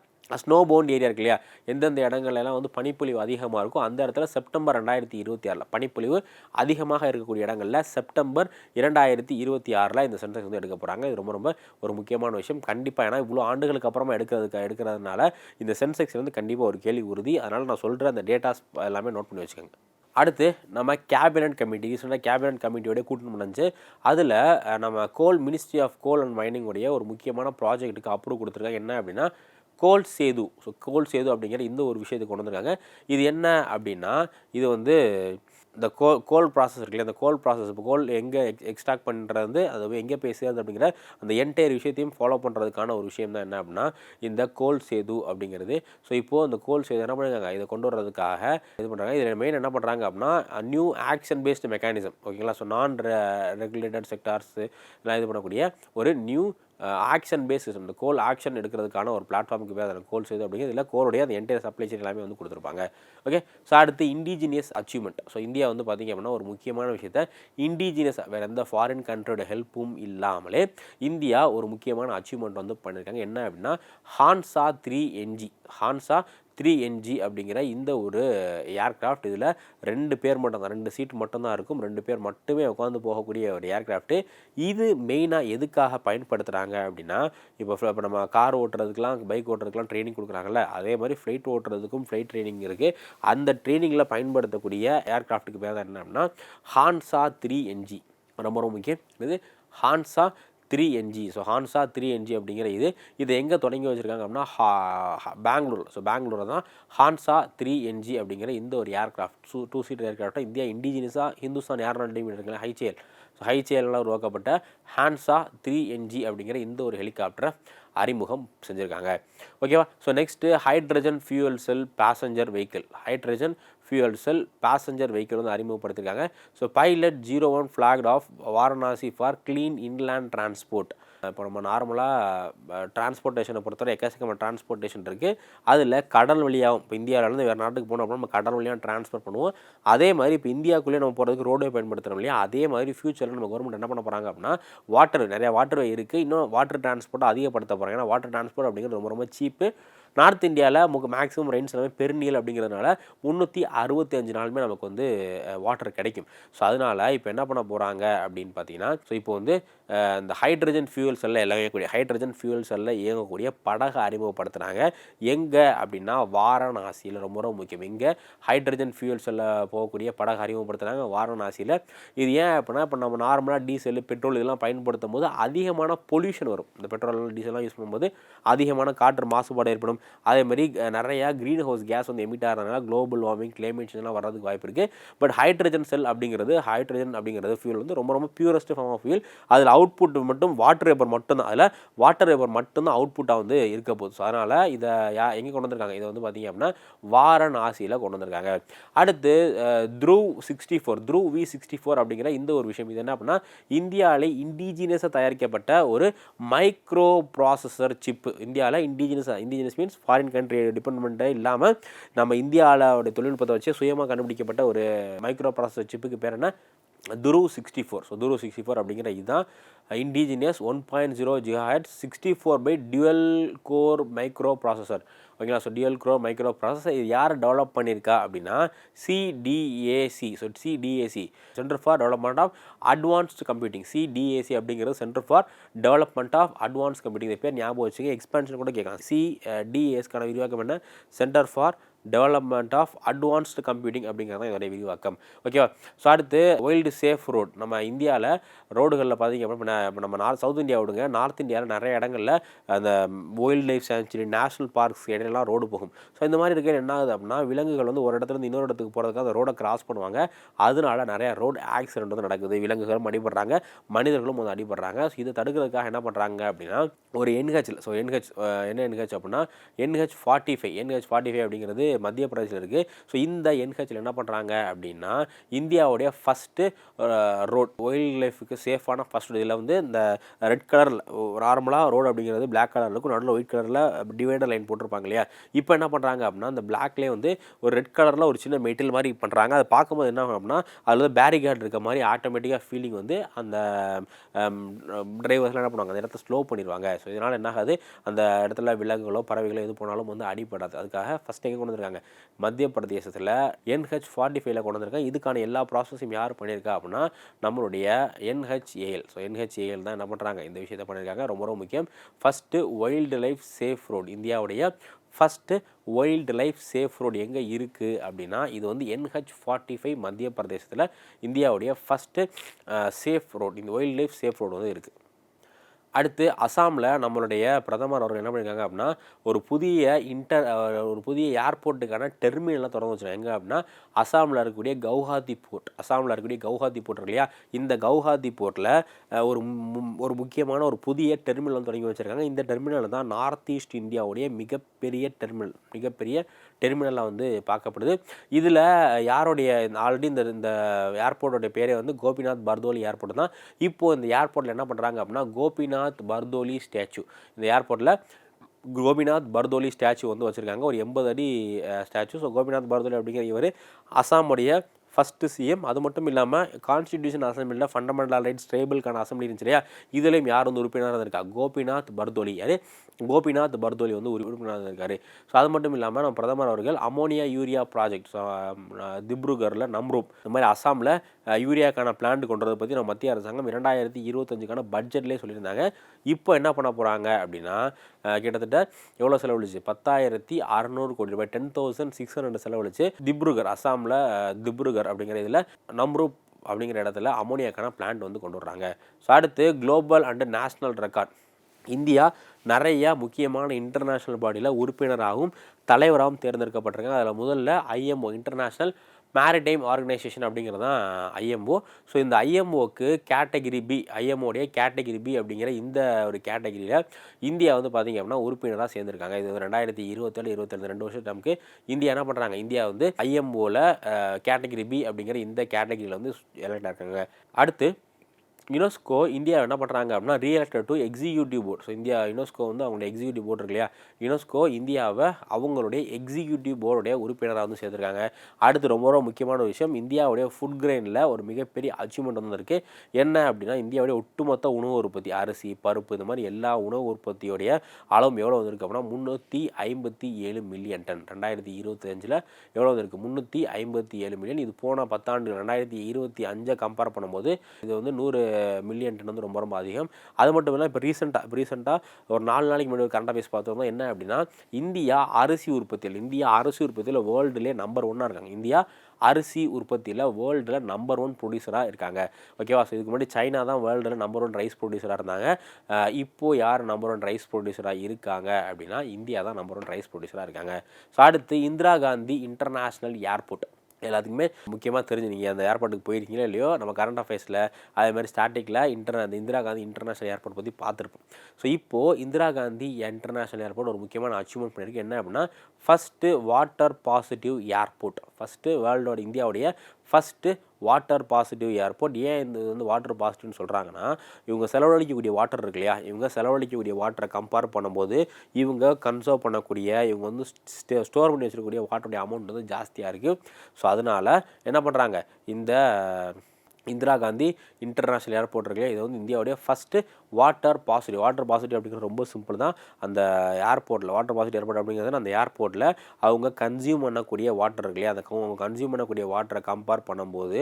ஸ்னோ பவுண்ட் ஏரியா இருக்கு இல்லையா, எந்தெந்த இடங்கள்லாம் வந்து பனிப்பொழிவு அதிகமாக இருக்கும் அந்த இடத்துல செப்டம்பர் 2026 பனிப்பொழிவு அதிகமாக இருக்கக்கூடிய இடங்களில் செப்டம்பர் 2026 இந்த சென்செக்ஸ் வந்து எடுக்க போகிறாங்க. இது ரொம்ப ரொம்ப ஒரு முக்கியமான விஷயம். கண்டிப்பாக ஏன்னா இவ்வளோ ஆண்டுகளுக்கு அப்புறமா எடுக்கிறதுனால இந்த சென்செக்ஸ் வந்து கண்டிப்பாக ஒரு கேள்வி உறுதி. அதனால் நான் சொல்கிற அந்த டேட்டாஸ் எல்லாமே நோட் பண்ணி வச்சுக்கோங்க. அடுத்து நம்ம கேபினட் கமிட்டி, ரீசெண்டாக கேபினட் கமிட்டியோடைய கூட்டம் முடிஞ்சு அதில் நம்ம ministry of coal and mining உடைய ஒரு முக்கியமான ப்ராஜெக்ட்டுக்கு அப்ரூவ் கொடுத்துருக்காங்க. என்ன அப்படின்னா coal Setu. So coal Setu அப்படிங்கிற இந்த ஒரு விஷயத்தை கொண்டு வந்திருக்காங்க. இது என்ன அப்படின்னா இது வந்து இந்த கோல் ப்ராசஸ் இருக்குல்ல, அந்த கோல் ப்ராசஸ் இப்போ கோல் எங்கே எக்ஸ்ட்ராக்ட் பண்ணுறது, அது எங்கே போய் சேருது அப்படிங்கிற அந்த என்டையர் விஷயத்தையும் ஃபாலோ பண்ணுறதுக்கான ஒரு விஷயம் தான் என்ன அப்படின்னா இந்த கோல் சேது அப்படிங்கிறது. ஸோ இப்போது அந்த கோல் சேது என்ன பண்ணிருக்காங்க, இதை கொண்டு வர்றதுக்காக இது பண்ணுறாங்க. இதில் மெயின் என்ன பண்ணுறாங்க அப்படின்னா நியூ ஆக்ஷன் பேஸ்டு மெக்கானிசம், ஓகேங்களா. ஸோ நான் ரெகுலேட்டட் செக்டார்ஸ் எல்லாம் இது பண்ணக்கூடிய ஒரு நியூ ஆக்ஷன் பேஸிஸ் இந்த கோல் ஆக்ஷன் எடுக்கிறதுக்கான ஒரு பிளாட்ஃபார்முக்கு பேர் அந்த கோல் செய்து அப்படிங்கிறது இல்லை கோருடைய அந்த என்டையர் சப்ளை செயின் எல்லாமே வந்து கொடுத்துருப்பாங்க. ஓகே, ஸோ அடுத்து இண்டிஜினியஸ் அச்சீவ்மெண்ட். ஸோ இந்தியா வந்து பார்த்திங்க அப்படின்னா ஒரு முக்கியமான விஷயத்த இண்டிஜினியஸாக வேறு எந்த ஃபாரின் கண்ட்ரியோட ஹெல்ப்பும் இல்லாமலே இந்தியா ஒரு முக்கியமான அச்சீவ்மெண்ட் வந்து பண்ணியிருக்காங்க. என்ன அப்படின்னா ஹான்சா 3NG ஹான்சா 3NG அப்படிங்கிற இந்த ஒரு ஏர்க்ராஃப்ட். இதில் 2 பேர் மட்டும் தான், 2 சீட் மட்டும்தான் இருக்கும், 2 பேர் மட்டுமே உட்காந்து போகக்கூடிய ஒரு ஏர்க்ராஃப்ட்டு. இது மெயினாக எதுக்காக பயன்படுத்துகிறாங்க அப்படின்னா இப்போ நம்ம கார் ஓட்டுறதுக்கெலாம் பைக் ஓட்டுறதுக்கெலாம் ட்ரைனிங் கொடுக்குறாங்கல்ல, அதே மாதிரி ஃப்ளைட் ஓட்டுறதுக்கும் ஃப்ளைட் ட்ரைனிங் இருக்குது. அந்த ட்ரைனிங்கில் பயன்படுத்தக்கூடிய ஏர்க்ராஃப்ட்டுக்கு பேர் என்ன அப்படின்னா ஹான்சா 3NG. ரொம்ப ரொம்ப முக்கியம் இது ஹான்சா 3NG. ஸோ ஹான்சா 3NG அப்படிங்கிற இது எங்கே தொடங்கி வச்சுருக்காங்க அப்படின்னா பெங்களூர். ஸோ பெங்களூரில் தான் ஹான்சா 3NG அப்படிங்கிற இந்த ஒரு ஏர்க்ராஃப்ட் 2 சீட்டர் ஏர்க்ராஃப்டாக இந்தியா இண்டிஜினியஸாக ஹிந்துஸ்தான் ஏர்லைன் டீம் இருக்குல்ல HAL. ஸோ HALனால் உருவாக்கப்பட்ட ஹான்சா 3NG அப்படிங்கிற இந்த ஒரு ஹெலிகாப்டரை அறிமுகம் செஞ்சுருக்காங்க. ஓகேவா? So next hydrogen fuel cell passenger vehicle. Hydrogen fuel cell passenger vehicle வந்து அறிமுகப்படுத்திருக்காங்க. So pilot 01 flagged off Varanasi for clean inland transport. இப்போ நம்ம நார்மலாக டிரான்ஸ்போர்ட்டேஷனை பொறுத்தவரை எக்கச்சக்கமான டிரான்ஸ்போர்ட்டேஷன் இருக்குது. அதில் கடல் வழியாகவும் இப்போ இந்தியாவிலேருந்து வேறு நாட்டுக்கு போனோம் அப்படின்னா நம்ம கடல் வழியாக டிரான்ஸ்போர்ட் பண்ணுவோம். அதே மாதிரி இப்போ இந்தியாவுக்குள்ளேயே நம்ம போகிறதுக்கு ரோடே பயன்படுத்துகிறோம் இல்லையா, அதே மாதிரி ஃபியூச்சரில் நம்ம கவர்மெண்ட் என்ன பண்ண போகிறாங்க அப்படின்னா நிறையா வாட்டர்வே இருக்குது, இன்னும் வாட்டர் டிரான்ஸ்போர்ட்டை அதிகப்படுத்த போகிறாங்க. ஏன்னா வாட்டர் டிரான்ஸ்போர்ட் அப்படிங்கிறது ரொம்ப ரொம்ப சீப்பு. நார்த் இந்தியாவில் மேக்ஸிமம் ரெயின்ஸ் எல்லாமே பெருநீல் அப்படிங்கிறதுனால 365 நாளுமே நமக்கு வந்து வாட்டர் கிடைக்கும். ஸோ அதனால் இப்போ என்ன பண்ண போகிறாங்க அப்படின்னு பார்த்தீங்கன்னா, ஸோ இப்போ வந்து இந்த ஹைட்ரஜன் ஃபியூயல் செல்லில் இயங்கக்கூடிய ஹைட்ரஜன் ஃபியூயல் செல்லில் இயங்கக்கூடிய படகை அறிமுகப்படுத்துகிறாங்க. எங்கே அப்படின்னா வாரணாசியில். ரொம்ப ரொம்ப முக்கியம், எங்கே ஹைட்ரஜன் ஃபியூயல் செல்லில் போகக்கூடிய படகை அறிமுகப்படுத்துகிறாங்க வாரணாசியில். இது ஏன் அப்படின்னா இப்போ நம்ம நார்மலாக டீசல் பெட்ரோல் இதெல்லாம் பயன்படுத்தும் போது அதிகமான பொல்யூஷன் வரும். இந்த பெட்ரோல் டீசல்லாம் யூஸ் பண்ணும்போது அதிகமான காற்று மாசுபாடு ஏற்படும். அதேமாதிரி நிறையா க்ரீன் ஹவுஸ் கேஸ் வந்து எமிட் ஆகிறதுனால குளோபல் வார்மிங் கிளைமேட் சேஞ்செலாம் வர்றதுக்கு வாய்ப்பு இருக்குது. பட் ஹைட்ரஜன் அப்படிங்கிறது ஃபியூல் வந்து ரொம்ப ரொம்ப பியூரஸ்ட் ஃபார்ம் ஆஃப் ஃபியூல். அதில் அவுட்புட் மட்டும் வாட்டர் வேப்பர் மட்டும்தான், அதில் வாட்டர் வேப்பர் மட்டும்தான் அவுட்புட்டாக வந்து இருக்க போகுது. ஸோ அதனால் இதை எங்கே கொண்டு வந்திருக்காங்க, இதை வந்து பார்த்திங்க அப்படின்னா வாரணாசியில் கொண்டு வந்திருக்காங்க. அடுத்து த்ருவ் V64 அப்படிங்கிற இந்த ஒரு விஷயம். இது என்ன அப்படின்னா இந்தியாவிலே இண்டிஜினியஸாக தயாரிக்கப்பட்ட ஒரு மைக்ரோ ப்ராசஸர் சிப்பு. இந்தியாவில் இண்டிஜினியஸ் மீன்ஸ் ஃபாரின் கண்ட்ரி டிபெண்ட்மெண்ட்டே இல்லாமல் நம்ம இந்தியாவோட தொழில்நுட்பத்தை வச்சு சுயமாக கண்டுபிடிக்கப்பட்ட ஒரு மைக்ரோ ப்ராசஸர் சிப்புக்கு பேர் என்ன, த்ருவ் 64. ஸோ த்ருவ் 64 அப்படிங்கிற இதுதான் indigenous 1.0 GHz 64 dual core micro processor. ஓகேங்களா? So dual core micro processor இது யார் டெவலப் பண்ணியிருக்கா அப்படின்னா CDAC. So CDAC centre for development of advanced computing. CDAC அப்படிங்கிறது centre for development of advance computing. இந்த பேர் ஞாபகம் வச்சுங்க, எக்ஸ்பென்ஷன் கூட கேட்கலாம். CDASக்கான விரிவாக்கம் என்ன, centre for development of advanced computing அப்படிங்கிறது இதோடைய விரிவாக்கம். ஓகேவா? ஸோ அடுத்து வைல்டு சேஃப் ரோட். நம்ம இந்தியாவில் ரோடுகளில் பார்த்திங்க அப்படின்னா இப்போ நம்ம சவுத் இந்தியா விடுங்க, நார்த் இந்தியாவில் நிறைய இடங்களில் அந்த wild life sanctuary national parks இடையிலலாம் ரோடு போகும். ஸோ இந்த மாதிரி இருக்க என்ன ஆகுது அப்படின்னா விலங்குகள் வந்து ஒரு இடத்துலேருந்து இன்னொரு இடத்துக்கு போகிறதுக்காக அந்த ரோடை கிராஸ் பண்ணுவாங்க. அதனால நிறையா ரோடு ஆக்சிடென்ட் வந்து நடக்குது. விலங்குகளும் அடிபடுறாங்க, மனிதர்களும் வந்து அடிபடுறாங்க. ஸோ இதை தடுக்கிறதுக்காக என்ன பண்ணுறாங்க அப்படின்னா ஒரு NHல். ஸோ என்ன NH அப்படின்னா NH45 அப்படிங்கிறது மத்திய பிரதேசில் இருக்குது. ஸோ இந்த NHல் என்ன பண்ணுறாங்க அப்படின்னா இந்தியாவுடைய ஃபஸ்ட்டு ரோட் வைல்ட் லைஃபுக்கு சேஃபான ஃபஸ்ட். இதில் வந்து இந்த ரெட் கலரில் நார்மலாக ரோடு அப்படிங்கிறது பிளாக் கலரில் இருக்கும், நடுவில் ஒயிட் கலரில் டிவைடர் லைன் போட்டிருப்பாங்க இல்லையா. இப்போ என்ன பண்ணுறாங்க அப்படின்னா அந்த பிளாக்லேயே வந்து ஒரு ரெட் கலரில் ஒரு சின்ன மெட்டீரியல் மாதிரி பண்ணுறாங்க. அதை பார்க்கும்போது என்ன ஆகும் அப்படின்னா அதில் வந்து பேரிகார்டு இருக்க மாதிரி ஆட்டோமேட்டிக்காக ஃபீலிங் வந்து அந்த டிரைவர்ஸ்லாம் என்ன பண்ணுவாங்க, அந்த இடத்த ஸ்லோ பண்ணிடுவாங்க. ஸோ இதனால் என்ன ஆகாது, அந்த இடத்துல விலங்குகளோ பறவைகளோ எது போனாலும் வந்து அடிப்படாது. அதுக்காக ஃபஸ்ட் எங்கே கொண்டு வந்திருக்காங்க, மத்திய பிரதேசத்தில் NH45 கொண்டு வந்திருக்காங்க. இதுக்கான எல்லா ப்ராசஸையும் யார் பண்ணியிருக்கா அப்படின்னா நம்மளுடைய NHAL. ஸோ NHAL தான் என்ன பண்ணுறாங்க, இந்த விஷயத்தை பண்ணியிருக்காங்க. ரொம்ப ரொம்ப முக்கியம். First wild life safe road, இந்தியாவுடைய first wild life safe road எங்கே இருக்குது அப்படின்னா இது வந்து NH45 மத்திய பிரதேசத்தில் இந்தியாவுடைய ஃபஸ்ட்டு சேஃப் ரோடு, இந்த வைல்டு லைஃப் சேஃப் ரோடு வந்து இருக்குது. அடுத்து அசாமில் நம்மளுடைய பிரதமர் அவர்கள் என்ன பண்ணியிருக்காங்க அப்படின்னா ஒரு புதிய ஏர்போர்ட்டுக்கான டெர்மினலை திறந்து வச்சுருக்காங்க. எங்கே அப்படின்னா அசாமில் இருக்கக்கூடிய கவுஹாத்தி போர்ட் இருக்கு இல்லையா, இந்த கவுஹாத்தி போர்ட்டில் ஒரு முக்கியமான ஒரு புதிய டெர்மினல் தொடங்கி வச்சுருக்காங்க. இந்த டெர்மினல் தான் நார்த் ஈஸ்ட் இந்தியாவுடைய மிகப்பெரிய டெர்மினலாக வந்து பார்க்கப்படுது. இதில் யாருடைய ஆல்ரெடி இந்த ஏர்போர்ட்டோடைய பேரே வந்து கோபிநாத் பர்தோலி ஏர்போர்ட் தான். இப்போது இந்த ஏர்போர்ட்டில் என்ன பண்ணுறாங்க அப்படின்னா கோபிநாத் கோபிநாத் பர்தோலி ஸ்டாச்சு. இந்த ஏர்போர்ட்டில் கோபிநாத் பர்தோலி ஸ்டாச்சு வந்து வச்சுருக்காங்க, ஒரு 80 அடி ஸ்டாச்சு. ஸோ கோபிநாத் பர்தோலி அப்படிங்கிற இவர் அசாமுடைய ஃபஸ்ட்டு சிஎம். அது மட்டும் இல்லாமல் கான்ஸ்டிடியூஷன் அசம்பிளியில் ஃபண்டமெண்டல் ரைட்ஸ் ட்ரைபலுக்கான அசம்பிளி இருந்துச்சு இல்லையா, இதுலேயும் யார் வந்து உறுப்பினராக இருக்கா, கோபிநாத் பர்தோலி. யார்? கோபிநாத் பர்தோலி வந்து உறுப்பினராக இருக்கார். ஸோ அது மட்டும் இல்லாமல் நம்ம பிரதமர் அவர்கள் அமோனியா யூரியா ப்ராஜெக்ட் திப்ருகரில் நம்ரூப் இந்த மாதிரி அசாமில் யூரியாக்கான பிளான்ட் கொண்டு வரதை பற்றி நம்ம மத்திய அரசாங்கம் 2025க்கான பட்ஜெட்லேயே சொல்லியிருந்தாங்க. இப்போ என்ன பண்ண போகிறாங்க அப்படின்னா கிட்டத்தட்ட எவ்வளோ செலவழிச்சு, 10,600 கோடி ரூபாய், 10,600 செலவழிச்சு திப்ருகர், அசாமில் திப்ருகர் அப்படிங்கிற இதில் நம்ரூப் அப்படிங்கிற இடத்துல அமோனியாக்கான பிளான்ட் வந்து கொண்டு வர்றாங்க. ஸோ அடுத்து global and national record. India நிறையா முக்கியமான இன்டர்நேஷ்னல் பாடியில் உறுப்பினராகவும் தலைவராகவும் தேர்ந்தெடுக்கப்பட்டிருக்காங்க. அதில் முதல்ல ஐஎம்ஓ, இன்டர்நேஷ்னல் மேரிடைம் ஆர்கனைசேஷன் அப்படிங்கிறது தான் ஐஎம்ஓ. ஸோ இந்த ஐஎம்ஓக்கு கேட்டகிரி பி, ஐஎம்ஓடைய கேட்டகிரி பி அப்படிங்கிற இந்த ஒரு கேட்டகிரியில் இந்தியா வந்து பார்த்திங்க அப்படின்னா உறுப்பினராக சேர்ந்துருக்காங்க. இது 2027-27 2 வருஷம் நமக்கு இந்தியா என்ன பண்ணுறாங்க, இந்தியா வந்து ஐஎம்ஓவில் கேட்டகிரி பி அப்படிங்கிற இந்த கேட்டகிரியில் வந்து எலெக்ட் ஆகிருக்காங்க. அடுத்து யுனெஸ்கோ இந்தியா என்ன பண்ணுறாங்க அப்படின்னா re-elected to executive board. So India UNESCO வந்து அவங்களுடைய எக்ஸிக்யூட்டிவ் போர்டு இருக்கு இல்லையா, யுனெஸ்கோ இந்தியாவை அவங்களுடைய எக்ஸிக்யூட்டிவ் போர்டுடைய உறுப்பினராக வந்து சேர்த்துருக்காங்க. அடுத்து ரொம்ப ரொம்ப முக்கியமான விஷயம், இந்தியாவுடைய ஃபுட் கிரெயினில் ஒரு மிகப்பெரிய அச்சீவ்மெண்ட் வந்து இருக்குது. என்ன அப்படின்னா இந்தியாவுடைய ஒட்டுமொத்த உணவு உற்பத்தி, அரிசி, பருப்பு, இந்த மாதிரி எல்லா உணவு உற்பத்தியோடைய அளவு எவ்வளோ வந்திருக்கு அப்படின்னா 357 மில்லியன் டன். 2025 எவ்வளோ வந்திருக்கு, 357 மில்லியன். இது போன 10 ஆண்டுகள் 2025 கம்பேர் பண்ணும்போது இது வந்து 100 மில்லியன் டன் வந்து ரொம்ப ரொம்ப அதிகம். அது மட்டும் இல்லை, இப்போ ரீசெண்டாக ஒரு 4 நாளைக்கு முன்னாடி கரண்ட் அஃபேர்ஸ் பார்த்தோம்னா என்ன அப்படின்னா இந்தியா அரிசி உற்பத்தியில் வேர்ல்டுலேயே நம்பர் 1 இருக்காங்க. இந்தியா அரிசி உற்பத்தியில் வேர்ல்டில் நம்பர் 1 ப்ரொடியூசராக இருக்காங்க. ஓகேவா? ஸோ இதுக்கு முன்னாடி சைனா தான் வேர்ல்டில் நம்பர் 1 ரைஸ் ப்ரொடியூசராக இருந்தாங்க. இப்போது யார் நம்பர் 1 ரைஸ் ப்ரொடியூசராக இருக்காங்க அப்படின்னா இந்தியா தான் நம்பர் 1 ரைஸ் ப்ரொடியூசராக இருக்காங்க. ஸோ அடுத்து இந்திரா காந்தி இன்டர்நேஷ்னல் ஏர்போர்ட். எல்லாத்துக்குமே முக்கியமாக தெரிஞ்சு நீங்கள் அந்த ஏர்போர்ட்டுக்கு போயிருக்கீங்களோ இல்லையோ, நம்ம கரண்ட் அஃபேர்ஸில் அதேமாதிரி ஸ்டாட்டிக்கில் அந்த இந்திரா காந்தி இன்டர்நேஷ்னல் ஏர்போர்ட் பற்றி பார்த்துருப்போம். ஸோ இப்போது இந்திரா காந்தி இன்டர்நேஷ்னல் ஏர்போர்ட் ஒரு முக்கியமான அச்சீவ்மெண்ட் பண்ணியிருக்கு. என்ன அப்படின்னா first water positive airport, first வேர்ல்டோட இந்தியாவுடைய ஃபஸ்ட்டு வாட்டர் பாசிட்டிவ் ஏர்போர்ட். ஏன் இந்த வந்து வாட்டர் பாசிட்டிவ்னு சொல்கிறாங்கன்னா இவங்க செலவழிக்கக்கூடிய வாட்டர் இருக்கு இல்லையா, இவங்க செலவழிக்கக்கூடிய வாட்டரை கம்பேர் பண்ணும்போது இவங்க கன்சர்வ் பண்ணக்கூடிய, இவங்க வந்து ஸ்டோர் பண்ணி வச்சுருக்கக்கூடிய வாட்டருடைய அமௌண்ட் வந்து ஜாஸ்தியாக இருக்குது. ஸோ அதனால் என்ன பண்ணுறாங்க, இந்த இந்திரா காந்தி இன்டர்நேஷ்னல் ஏர்போர்ட் இருக்கு, இது வந்து இந்தியாவுடைய ஃபஸ்ட்டு வாட்டர் பாசிட்டிவ் அப்படிங்கிறது ரொம்ப சிம்பிள் தான். அந்த ஏர்போர்ட்டில் வாட்டர் பாசிட்டிவ் ஏர்போர்ட் அப்படிங்கிறது அந்த ஏர்போர்ட்டில் அவங்க கன்சியூம் பண்ணக்கூடிய வாட்டர் இருக்கு இல்லையா, அந்த அவங்க கன்சியூம் பண்ணக்கூடிய வாட்டரை கம்பேர் பண்ணும்போது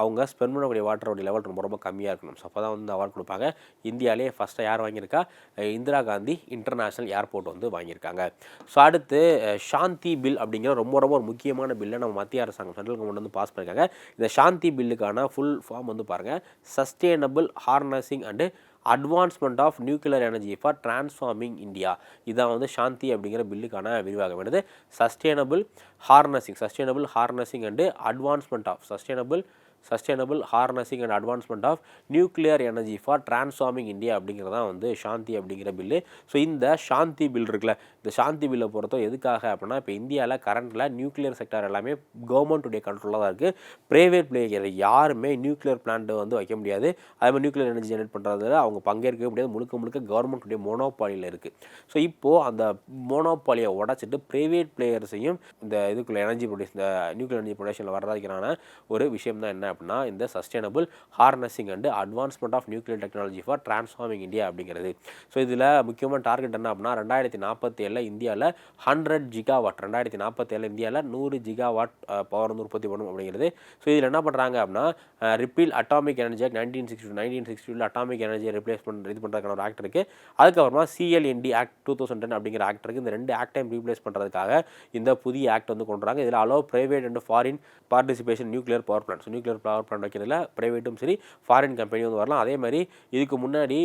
அவங்க ஸ்பெண்ட் பண்ணக்கூடிய வாட்டரோட லெவல் ரொம்ப ரொம்ப கம்மியாக இருக்கணும். ஸோ அப்போ தான் வந்து அவார்ட் கொடுப்பாங்க. இந்தியாவிலேயே ஃபஸ்ட்டாக யார் வாங்கியிருக்கா, இந்திரா காந்தி இன்டர்நேஷ்னல் ஏர்போர்ட் வந்து வாங்கியிருக்காங்க. ஸோ அடுத்து சாந்தி பில் அப்படிங்கிற ரொம்ப ரொம்ப ஒரு முக்கியமான பில்லை நம்ம மத்திய அரசாங்கம் சென்ட்ரல் கவர்மெண்ட் வந்து பாஸ் பண்ணியிருக்காங்க. இந்த சாந்தி பில்லுக்கான ஃபுல் ஃபார்ம் வந்து பாருங்கள், sustainable harnessing and advancement of nuclear energy for transforming India. இதான் வந்து சாந்தி அப்படிங்கிற பில்லுக்கான விரிவாகம். என்னது, sustainable harnessing and advancement of sustainable harnessing and advancement of nuclear energy for transforming India அப்படிங்கிறதான் வந்து சாந்தி அப்படிங்கிற பில்லு. ஸோ இந்த சாந்தி பில் இருக்குல்ல, இந்த சாந்தி பில்லை பொறுத்தோ எதுக்காக அப்படின்னா இப்போ இந்தியாவில் கரண்டில் நியூக்ளியர் செக்டர் எல்லாமே கவர்மெண்ட்டுடைய கண்ட்ரோலாக தான் இருக்குது. ப்ரைவேட் பிளேயர் யாருமே நியூக்ளியர் பிளான்ட் வந்து வைக்க முடியாது. அதே மாதிரி நியூக்ளியர் எனர்ஜி ஜெனரேட் பண்ணுறதுல அவங்க பங்கேற்கவே முடியாது. முழுக்க கவர்மெண்ட்டுடைய மோனோபாலியில் இருக்குது. ஸோ இப்போது அந்த மோனோபாலியை உடச்சிட்டு ப்ரைவேட் பிளேயர்ஸையும் இந்த இதுக்குள்ள எனர்ஜி ப்ரொடியூஸ், இந்த நியூக்ளியர் எனர்ஜி ப்ரொடக்ஷனில் வர்றதுக்கான ஒரு விஷயம் தான் என்ன அப்படின்னா இந்த sustainable harnessing and advancement of nuclear technology for transforming India அப்படிங்கிறது. ஸோ இதில் முக்கியமான டார்கெட் என்ன அப்படின்னா 2047 இந்தியாவில் 100 ஜிகாவாட், 2047 இந்தியாவில் 100 ஜிகாவாட் பவர் வந்து உற்பத்தி பண்ணும் அப்படிங்கிறது. ஸோ இதில் என்ன பண்ணுறாங்க அப்படின்னா repeal atomic energy act 1962 atomic எனர்ஜியை ரிப்ளேஸ் இது பண்ணுறதுக்கான ஒரு ஆக்ட் இருக்குது. அதுக்கப்புறமா CLND ஆக்ட் 2010 அப்படிங்கிற ஆக்ட் இருக்குது. இந்த 2 ஆக்டையும் ரீப்ளேஸ் பண்ணுறதுக்காக இந்த புதிய ஆக்ட் வந்து கொண்டு வராங்க. இதில் allow private and foreign participation nuclear power plant. So nuclear power plant வைக்கிறதுல ப்ரைவேட்டும் சரி ஃபாரின் கம்பெனி வந்து வரலாம். அதே மாதிரி இதுக்கு முன்னாடி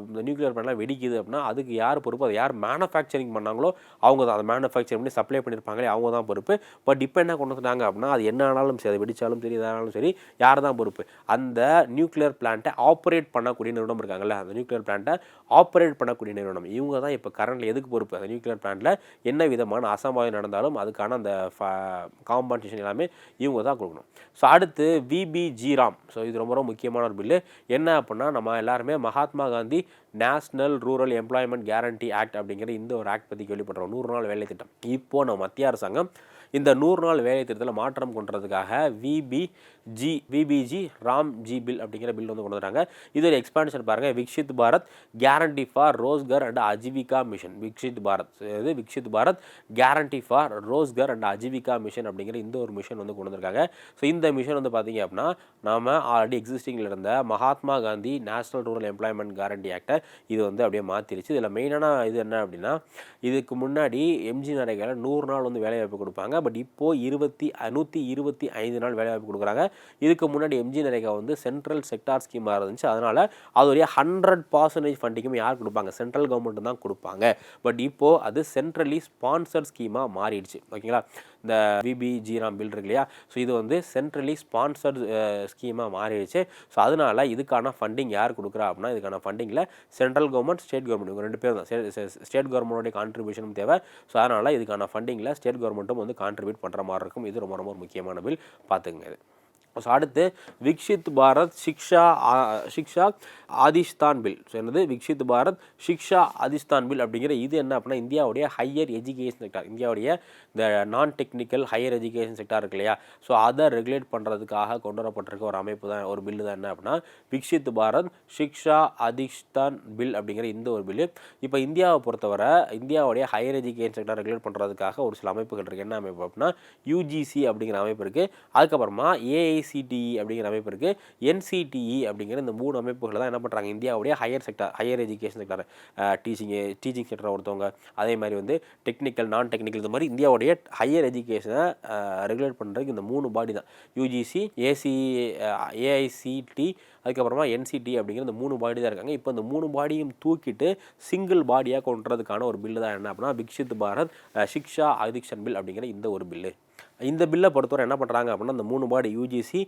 இந்த நியூக்ளியர் பிளான்ட்லாம் வெடிக்குது அப்படின்னா அதுக்கு யார் பொறுப்பு, அதை யார் மேனுஃபேக்சரிங் பண்ணாங்களோ அவங்க தான், அதை மேனுஃபேக்சரிங் பண்ணி சப்ளை பண்ணியிருப்பாங்களே அவங்க தான் பொறுப்பு. பட் இப்போ என்ன கொண்டு வந்துட்டாங்க அப்படின்னா அது என்ன ஆனாலும் சரி, அது வெடிச்சாலும் சரி, எதானாலும் சரி, யார் தான் பொறுப்பு, அந்த நியூக்ளியர் பிளான்ட்டை ஆப்ரேட் பண்ணக்கூடிய நிறுவனம் இருக்காங்கல்ல, அந்த நியூக்ளியர் பிளான்ட்டை ஆப்ரேட் பண்ணக்கூடிய நிறுவனம் இவங்க தான் இப்போ கரண்டில் எதுக்கு பொறுப்பு, அந்த நியூக்ளியர் பிளான்ட்டில் என்ன விதமான அசம்பாவிதம் நடந்தாலும் அதுக்கான அந்த காம்பன்சேஷன் எல்லாமே இவங்க தான் கொடுக்கணும். ஸோ அடுத்து விபிஜி ராம். ஸோ இது ரொம்ப ரொம்ப முக்கியமான ஒரு பில்லு. என்ன அப்படின்னா நம்ம எல்லாருமே Mahatma Gandhi national rural employment guarantee act அப்படிங்கிற இந்த ஒரு ஆக்ட் பற்றி கேள்விப்படுறோம். 100 நாள் வேலை திட்டம். இப்போது நம்ம மத்திய அரசாங்கம் இந்த 100 நாள் வேலை திட்டத்தில் மாற்றம் கொண்டதுக்காக விபிஜி ராம்ஜி பில் அப்படிங்கிற பில் வந்து கொண்டு வராங்க. இதோட எக்ஸ்பான்ஷன் பாருங்கள், Viksit Bharat guarantee for Rozgar and Ajeevika mission. Viksit Bharat guarantee for Rozgar and Ajeevika mission அப்படிங்கிற இந்த ஒரு மிஷன் வந்து கொண்டு வந்திருக்காங்க. ஸோ இந்த மிஷன் வந்து பார்த்தீங்க அப்படின்னா நாம் ஆல்ரெடி எக்ஸிஸ்டிங்கில் இருந்த Mahatma Gandhi national rural employment guarantee ஆக்டை இது வந்து அப்படியே மாற்றிருச்சு. இதில் மெயினான இது என்ன அப்படின்னா, இதுக்கு முன்னாடி எம்ஜி நரேகாவில் 100 நாள் வந்து வேலைவாய்ப்பு கொடுப்பாங்க. பட் இப்போது 125 நாள் வேலைவாய்ப்பு கொடுக்குறாங்க. இதுக்கு முன்னாடி எம்ஜி நரேகா வந்து சென்ட்ரல் செக்டார் ஸ்கீமாக இருந்துச்சு. அதனால் அதோடைய 100% ஃபண்டிங்கும் யார் கொடுப்பாங்க? சென்ட்ரல் கவர்மெண்ட் தான் கொடுப்பாங்க. பட் இப்போது அது சென்ட்ரலி ஸ்பான்சர்ட் ஸ்கீமாக மாறிடுச்சு. ஓகேங்களா? இந்த விபிஜி ராம் பில் இருக்கு இல்லையா, ஸோ இது வந்து சென்ட்ரலி ஸ்பான்சர்ட் ஸ்கீமாக மாறிடுச்சு. ஸோ அதனால் இதுக்கான ஃபண்டிங் யார் கொடுக்குறா அப்படின்னா, இதுக்கான ஃபண்டிங்கில் சென்ட்ரல் கவர்மெண்ட், ஸ்டேட் கவர்மெண்ட் இவங்க 2 பேர் தான். ஸ்டேட் கவர்மெண்ட்டோடைய கான்ட்ரிபியூஷனும் தேவை. ஸோ அதனால் இதுக்கான ஃபண்டிங்கில் ஸ்டேட் கவர்மெண்ட்டும் வந்து கான்ட்ரிபியூட் பண்ணுற மாதிரி இருக்கும். இது ரொம்ப ரொம்ப முக்கியமான பில், பார்த்துக்குங்க இது. ஸோ அடுத்து விக்ஷித் பாரத் சிக்ஷா ஆதிஷ்தான் பில். ஸோ என்னது விக்ஷித் பாரத் சிக்ஷா ஆதிஷ்தான் பில் அப்படிங்கிற இது என்ன அப்படின்னா, இந்தியாவுடைய ஹையர் எஜுகேஷன் செக்டார், இந்தியாவுடைய இந்த நான் டெக்னிக்கல் ஹையர் எஜுகேஷன் செக்டார் இருக்கு இல்லையா, ஸோ அதை ரெகுலேட் பண்ணுறதுக்காக கொண்டு வரப்பட்டிருக்க ஒரு அமைப்பு தான், ஒரு பில்லு தான் என்ன அப்படின்னா விக்ஷித் பாரத் சிக்ஷா ஆதிஷ்தான் பில் அப்படிங்கிற இந்த ஒரு பில்லு. இப்போ இந்தியாவை பொறுத்தவரை இந்தியாவுடைய ஹையர் எஜுகேஷன் செக்டார் ரெகுலேட் பண்ணுறதுக்காக ஒரு சில அமைப்புகள் இருக்குது. என்ன அமைப்பு அப்படின்னா யூஜிசி அப்படிங்கிற அமைப்பு இருக்குது. அதுக்கப்புறமா ஏஐசிடிஇ அப்படிங்கிற அமைப்பு இருக்குது. என்சிடிஇ அப்படிங்கிற இந்த 3 அமைப்புகளை தான் என்ன பண்ணுறாங்க, இந்தியாவுடைய ஹையர் எஜுகேஷன் செக்டார், டீச்சிங் செக்டரை ஒருத்தவங்க, அதே மாதிரி வந்து டெக்னிக்கல் நான் டெக்னிக்கல், இந்த மாதிரி இந்தியாவுடைய ஹையர் எஜுகேஷனை ரெகுலேட் பண்ணுறதுக்கு இந்த 3 பாடி தான், யூஜிசி, ஏஐசிடி, அதுக்கப்புறமா என்சிடி அப்படிங்கிற இந்த 3 பாடி தான் இருக்காங்க. இப்போ இந்த 3 பாடியும் தூக்கிட்டு சிங்கிள் பாடியாக கொண்டுறதுக்கான ஒரு பில்லு தான் என்ன அப்படின்னா விக்ஷித் பாரத் சிக்ஷா ஆதிஷ்தான் பில் அப்படிங்கிற இந்த ஒரு பில்லு. இந்த பில்லை பொறுத்தவரை என்ன பண்ணுறாங்க அப்படின்னா, இந்த 3 பாடி யூஜிசி,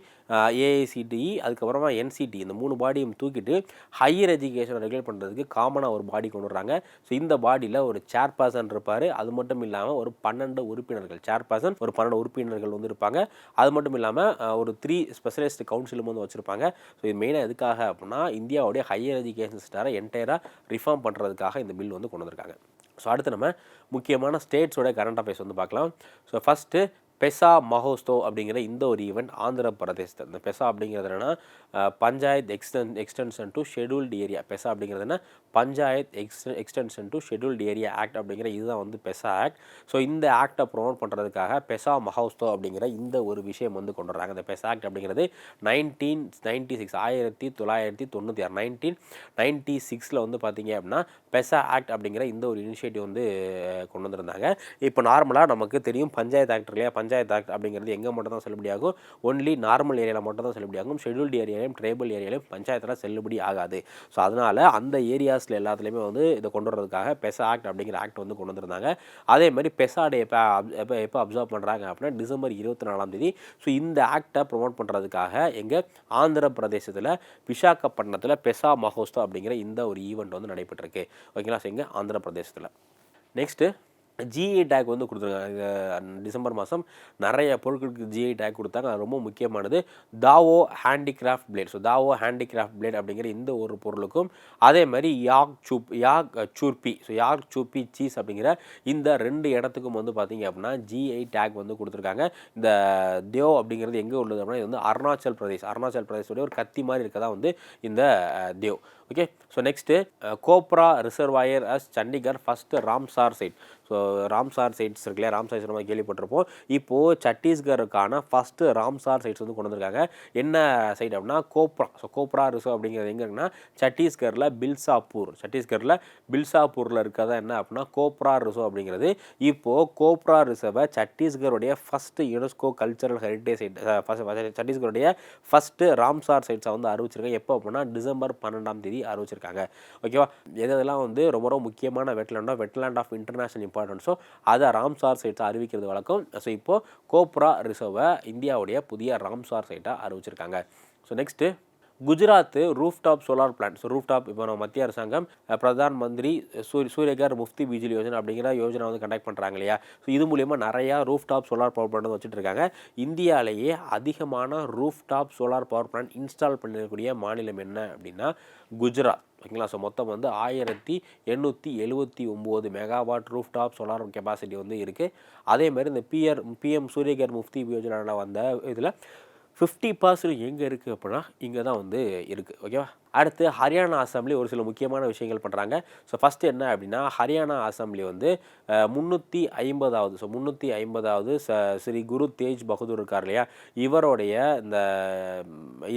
ஏஐசிடிஇ, அதுக்கப்புறமா என்சிடி, இந்த 3 பாடியும் தூக்கிட்டு ஹையர் எஜுகேஷனை ரெகுலேட் பண்ணுறதுக்கு காமனாக ஒரு பாடி கொண்டு வர்றாங்க. ஸோ இந்த பாடியில் ஒரு சேர்பர்சன் இருப்பார். அது மட்டும் இல்லாமல் ஒரு 12 உறுப்பினர்கள், சேர்பர்சன் ஒரு 12 உறுப்பினர்கள் வந்து இருப்பாங்க. அது மட்டும் இல்லாமல் ஒரு 3 ஸ்பெஷலிஸ்ட் கவுன்சிலும் வந்து வச்சுருப்பாங்க. ஸோ இது மெயினாக எதுக்காக அப்படின்னா இந்தியாவுடைய ஹையர் எஜுகேஷன் சிஸ்டரை என்டையராக ரிஃபார்ம் பண்ணுறதுக்காக இந்த பில் வந்து கொண்டு வந்திருக்காங்க. ஸோ அடுத்து நம்ம முக்கியமான ஸ்டேட்ஸோட கரண்ட் அஃபேர்ஸ் வந்து பார்க்கலாம். ஸோ ஃபஸ்ட்டு பெசா மஹோத்சவ் அப்படிங்கிற இந்த ஒரு ஈவெண்ட் ஆந்திர பிரதேசத்தில். இந்த பெசா அப்படிங்கிறது என்னென்னா panchayat extension to scheduled area. PESA அப்படிங்கிறது என்ன, panchayat extension to scheduled area act அப்படிங்கிற இதுதான் வந்து பெசா ஆக்ட். ஸோ இந்த ஆக்டை ப்ரொமோட் பண்ணுறதுக்காக பெசா மஹோத்சவ் அப்படிங்கிற இந்த ஒரு விஷயம் வந்து கொண்டு வர்றாங்க. இந்த பெசா ஆக்ட் அப்படிங்கிறது 1996 1996 வந்து பார்த்தீங்க அப்படின்னா பெசா ஆக்ட் அப்படிங்கிற இந்த ஒரு இனிஷியேட்டிவ் வந்து கொண்டு வந்திருந்தாங்க. இப்போ நார்மலாக நமக்கு தெரியும் பஞ்சாயத்து ஆக்ட் இல்லையா, பஞ்சாயத்து ஆக்ட் அப்படிங்கிறது எங்கே மட்டும் தான் செல்லுபடியாகும், ஒன்லி நார்மல் ஏரியாவில் மட்டும் தான் செல்லுபடியாகும். ஷெட்யூல்டு ஏரியாலையும் ட்ரைபல் ஏரியாலையும் பஞ்சாயத்தில் செல்லுபடி ஆகாது. ஸோ அதனால் அந்த ஏரியாஸில் எல்லாத்துலேயுமே வந்து இதை கொண்டு வரதுக்காக பெசா ஆக்ட் அப்படிங்கிற ஆக்ட் வந்து கொண்டு வந்திருந்தாங்க. அதே மாதிரி பெசா டே எப்போ அப்சர்வ் பண்ணுறாங்க அப்படின்னா டிசம்பர் 24 ஸோ இந்த ஆக்டை ப்ரொமோட் பண்ணுறதுக்காக எங்கள் ஆந்திர பிரதேசத்தில் விசாகப்பட்டினத்தில் பெசா மஹோத்சவ் அப்படிங்கிற இந்த ஒரு ஈவெண்ட் வந்து நடைபெற்றிருக்கு. ஓகேங்களா? ஸோ எங்கள் ஆந்திர பிரதேசத்தில். நெக்ஸ்ட்டு ஜிஐ டேக் வந்து கொடுத்துருக்காங்க. டிசம்பர் மாதம் நிறைய பொருட்களுக்கு ஜிஐ டேக் கொடுத்தாங்க. அது ரொம்ப முக்கியமானது தாவோ ஹேண்டிகிராஃப்ட் பிளேட். ஸோ தாவோ ஹேண்டிகிராஃப்ட் பிளேட் அப்படிங்கிற இந்த ஒரு பொருளுக்கும் அதே மாதிரி யாக் சூர்பி, ஸோ யாக் சூர்பி சீஸ் அப்படிங்கிற இந்த 2 இடத்துக்கும் வந்து பார்த்திங்க அப்படின்னா ஜிஐ டேக் வந்து கொடுத்துருக்காங்க. இந்த தேவ் அப்படிங்கிறது எங்கே உள்ளது அப்படின்னா இது வந்து அருணாச்சல் பிரதேசோடைய ஒரு கத்தி மாதிரி இருக்கதான் வந்து இந்த தேவ். ஓகே, ஸோ நெக்ஸ்ட்டு கோப்ரா reservoir as Chandigarh first Ramsar site. So Ramsar sites இருக்கு இல்லையா, ராம்சார் நம்ம கேள்விப்பட்டிருப்போம். இப்போது சத்தீஸ்கருக்கான ஃபஸ்ட்டு ராம்சார் சைட்ஸ் வந்து கொண்டு வந்திருக்காங்க. என்ன சைட் அப்படின்னா கோப்ரா. ஸோ கோப்ரா ரிசர்வ் அப்படிங்கிறது எங்கே இருக்குன்னா சத்தீஸ்கரில் பில்சாப்பூரில் இருக்கிறதா என்ன அப்படின்னா கோப்ரா ரிசர்வ் அப்படிங்கிறது. இப்போது கோப்ரா ரிசர்வை சத்தீஸ்கருடைய first UNESCO cultural heritage site, சத்தீஸ்கருடைய ஃபஸ்ட்டு ராம்சார் சைட்ஸை வந்து அறிவிச்சிருக்காங்க. எப்போ அப்படின்னா டிசம்பர் 12 அறிவிச்சிருக்காங்க. ஓகேவா? எதெல்லாம் வந்து ரொம்ப ரொம்ப முக்கியமான வெட்லேண்ட் ஆஃப் இன்டர்நேஷனல் இம்பார்ட்டன்ஸோ அதை ராம்சார் சைட்டை அறிவிக்கிறது வழக்கம். ஸோ இப்போது கோப்ரா ரிசர்வை இந்தியாவுடைய புதிய ராம்சார் சைட்டாக அறிவிச்சிருக்காங்க. So next Gujarat roof top solar plant. So roof top இப்போ நம்ம மத்திய அரசாங்கம் பிரதான் மந்திரி சூரியகர் முஃப்தி பிஜிலி யோஜனா அப்படிங்கிற யோஜனா வந்து கண்டக்ட் பண்ணுறாங்க இல்லையா. ஸோ இது மூலிமா நிறையா roof top solar power plant வச்சுட்டு இருக்காங்க. இந்தியாவிலேயே அதிகமான roof top solar power plant install பண்ணிருக்கக்கூடிய மாநிலம் என்ன அப்படின்னா குஜராத். ஓகேங்களா. ஸோ மொத்தம் வந்து 1879 megawatt roof top solar capacity வந்து இருக்குது. அதேமாதிரி இந்த பிஎம் சூரியகர் முஃப்தி யோஜனாவில் வந்த இதில் 50% எங்கே இருக்குது அப்படின்னா இங்கே தான் வந்து இருக்குது. ஓகேவா. அடுத்து ஹரியானா அசம்பிளி ஒரு சில முக்கியமான விஷயங்கள் பண்ணுறாங்க. ஸோ ஃபஸ்ட்டு என்ன அப்படின்னா ஹரியானா அசம்பிளி வந்து 350வது ஸ்ரீ குரு தேஜ் பகதூர் இருக்கார் இல்லையா, இவருடைய இந்த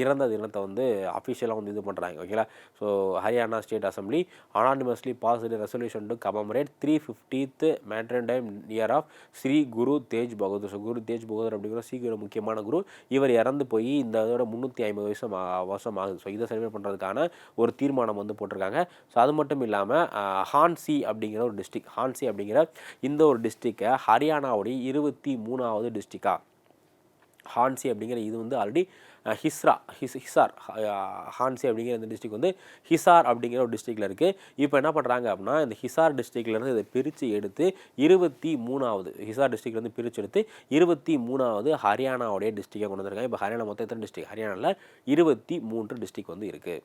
இறந்த தினத்தை வந்து அஃபிஷியலாக வந்து இது பண்ணுறாங்க. ஓகேங்களா. So Haryana state assembly unanimously passed resolution to commemorate 350th martyrdom year of Shri Guru Tegh Bahadur. So Guru Tegh Bahadur அப்படிங்கிற சீக்கிர முக்கியமான குரு, இவர் இறந்து போய் இந்த இதோட 350 வருஷம் ஆகுது. ஸோ இதை செலிப்ரேட் பண்ணுறதுக்கான ஒரு தீர்மானம் வந்து போட்டிருக்காங்க. ஸோ அது மட்டும் இல்லாமல் ஹான்சி அப்படிங்கிற ஒரு டிஸ்ட்ரிக்ட், ஹான்சி அப்படிங்கிற இந்த ஒரு டிஸ்ட்ரிக்டை ஹரியானாவுடைய 23வது டிஸ்ட்ரிக்டா ஹான்சி அப்படிங்கிற இது வந்து ஆல்ரெடி ஹிசார் ஹான்சி அப்படிங்கிற இந்த டிஸ்ட்ரிக் வந்து ஹிசார் அப்படிங்கிற ஒரு டிஸ்ட்ரிக்டில் இருக்குது. இப்போ என்ன பண்ணுறாங்க அப்படின்னா இந்த ஹிசார் டிஸ்ட்ரிக்ட்லேருந்து இதை பிரித்து எடுத்து 23வது ஹிசார் டிஸ்ட்ரிக்ட்லேருந்து பிரித்து எடுத்து 23வது ஹரியானாவுடைய டிஸ்ட்ரிக்டை கொண்டு வந்திருக்காங்க. இப்போ ஹரியானா மொத்தம் எத்தனை டிஸ்ட்ரிக்? ஹரியானாவில் 23 டிஸ்ட்ரிக் வந்து இருக்குது.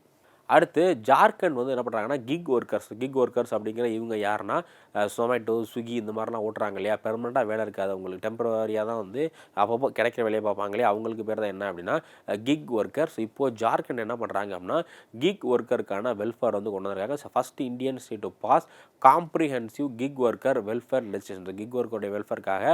அடுத்து ஜார்க்கண்ட் வந்து என்ன பண்ணுறாங்கன்னா கிக் ஒர்க்கர்ஸ் அப்படிங்கிற இவங்க யாருன்னா சொமேட்டோ ஸ்விக்கி இந்த மாதிரிலாம் ஓட்டுறாங்க இல்லையா, பெர்மனெண்ட்டாக வேலை இருக்காது அவங்களுக்கு, டெம்பரரியாக தான் வந்து அப்பப்போ கிடைக்கிற வேலையை பார்ப்பாங்க இல்லையா, அவங்களுக்கு பேர் தான் என்ன அப்படின்னா கிக் ஒர்க்கர்ஸ். இப்போது ஜார்க்கண்ட் என்ன பண்ணுறாங்க அப்படின்னா கிக் ஒர்க்கருக்கான வெல்ஃபேர் வந்து கொண்டு வந்திருக்காங்க. So first Indian state to pass comprehensive gig worker welfare legislation. Gig ஒர்க்கருடைய வெல்ஃபேருக்காக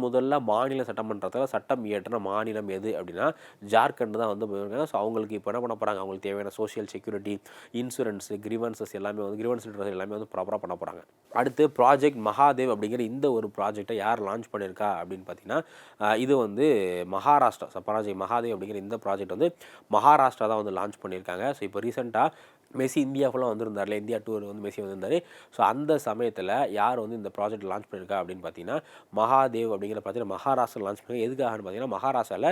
முதல்ல மாநில சட்டமன்றத்தில் சட்டம் இயற்றின மாநிலம் எது அப்படின்னா ஜார்க்கண்ட் தான் வந்து போயிருக்காங்க. ஸோ அவங்களுக்கு இப்போ என்ன பண்ண போகிறாங்க, அவங்களுக்கு தேவையான சோஷியல் செக்யூரிட்டி, இன்சூரன்ஸு, கிரீவன்சஸ் எல்லாமே வந்து கிரீவன்ஸ் எல்லாமே வந்து ப்ராப்பராக பண்ண போகிறாங்க. அடுத்து ப்ராஜெக்ட் மகாதேவ் அப்படிங்கிற இந்த ஒரு ப்ராஜெக்டை யார் லான்ச் பண்ணியிருக்கா அப்படின்னு பார்த்தீங்கன்னா இது வந்து மகாராஷ்டிரா. ஸோ ப்ராஜெக்ட் மகாதேவ் அப்படிங்கிற இந்த ப்ராஜெக்ட் வந்து மகாராஷ்டிரா தான் வந்து லான்ச் பண்ணியிருக்காங்க. ஸோ இப்போ ரீசெண்டாக மெஸ்ஸி இந்தியா ஃபுல்லாக வந்திருந்தார்ல, இந்தியா டூர் வந்து மெஸ்ஸி வந்திருந்தார். ஸோ அந்த சமயத்தில் யார் வந்து இந்த ப்ராஜெக்ட் லான்ச் பண்ணியிருக்கா அப்படின்னு பார்த்தீங்கன்னா மகாதேவ் அப்படிங்கிற ப்ராஜெக்ட் மகாராஷ்டிரா லான்ச் பண்ணி எதுக்காகன்னு பார்த்தீங்கன்னா மகாராஷ்டிராவில்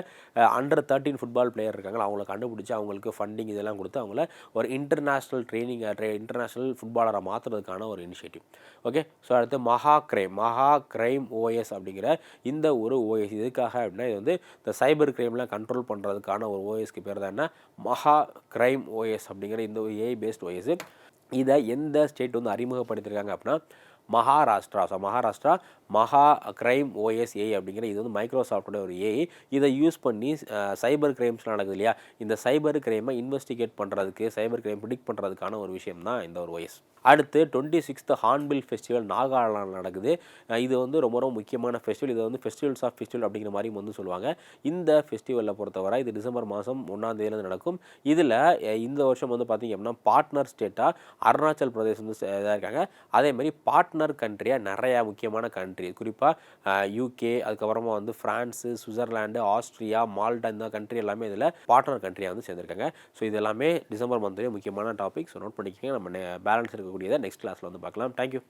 அண்டர் 13 ஃபுட்பால் பிளேயர் இருக்காங்க, அவங்கள கண்டுபிடிச்சி அவங்களுக்கு ஃபண்டிங் இதெல்லாம் கொடுத்து அவங்கள ஒரு இன்டர்நேஷ்னல் இன்டர்நேஷ்னல் ஃபுட்பாலராக மாற்றுறதுக்கான ஒரு இனிஷியேட்டிவ். ஓகே. ஸோ அடுத்து மகா கிரைம் ஓஎஸ் அப்படிங்கிற இந்த ஒரு ஓஎஸ் எதுக்காக அப்படின்னா இது வந்து இந்த சைபர் கிரைம்லாம் கண்ட்ரோல் பண்ணுறதுக்கான ஒரு ஓஎஸ்க்கு பேர் தான் என்ன மகா கிரைம் ஓஎஸ் அப்படிங்கிற இந்த ஒரு ஏஐ பேஸ்ட் ஓஎஸ். இதை எந்த ஸ்டேட் வந்து அறிமுகப்படுத்தியிருக்காங்க அப்படின்னா மகாராஷ்டிரா. ஸோ மகாராஷ்டிரா மகா கிரைம் ஓஎஸ்ஏ அப்படிங்கிற இது வந்து மைக்ரோசாஃப்டோட ஒரு ஏஐ. இதை யூஸ் பண்ணி சைபர் கிரைம்ஸ்லாம் நடக்குது இல்லையா, இந்த சைபர் கிரைமை இன்வெஸ்டிகேட் பண்ணுறதுக்கு, சைபர் கிரைம் ப்ரிடிக்ட் பண்ணுறதுக்கான ஒரு விஷயம் தான் இந்த ஒரு ஓஎஸ். அடுத்து 26th ஹார்ன்பில் ஃபெஸ்டிவல் நாகாலாந்து நடக்குது. இது வந்து ரொம்ப ரொம்ப முக்கியமான ஃபெஸ்டிவல். இது வந்து ஃபெஸ்டிவல்ஸ் ஆஃப் ஃபெஸ்டிவல் அப்படிங்கிற மாதிரி வந்து சொல்லுவாங்க. இந்த ஃபெஸ்டிவலில் பொறுத்தவரை இது டிசம்பர் மாதம் 1ஆம் தேதியிலேருந்து நடக்கும். இதில் இந்த வருஷம் வந்து பார்த்திங்க அப்படின்னா பார்ட்னர் ஸ்டேட்டாக அருணாச்சல் பிரதேஷ் வந்து இதாக இருக்காங்க. அதேமாதிரி பார்ட்னர் கண்ட்ரியாக நிறையா முக்கியமான கண்ட்ரி, குறிப்பாக யூகே, அதுக்கப்புறமா வந்து ஃப்ரான்ஸு, சுவிட்சர்லாண்டு, ஆஸ்திரியா, மால்டா, இந்த கண்ட்ரி எல்லாமே இதில் பார்ட்னர் கண்ட்ரியாக வந்து சேர்ந்துருக்காங்க. ஸோ இது எல்லாமே டிசம்பர் மந்த்லேயே முக்கியமான டாபிக். ஸோ நோட் பண்ணிக்கோங்க. நம்ம பேலன்ஸ் இருக்கக்கூடியதை நெக்ஸ்ட் கிளாஸில் வந்து பார்க்கலாம். தேங்க்யூ.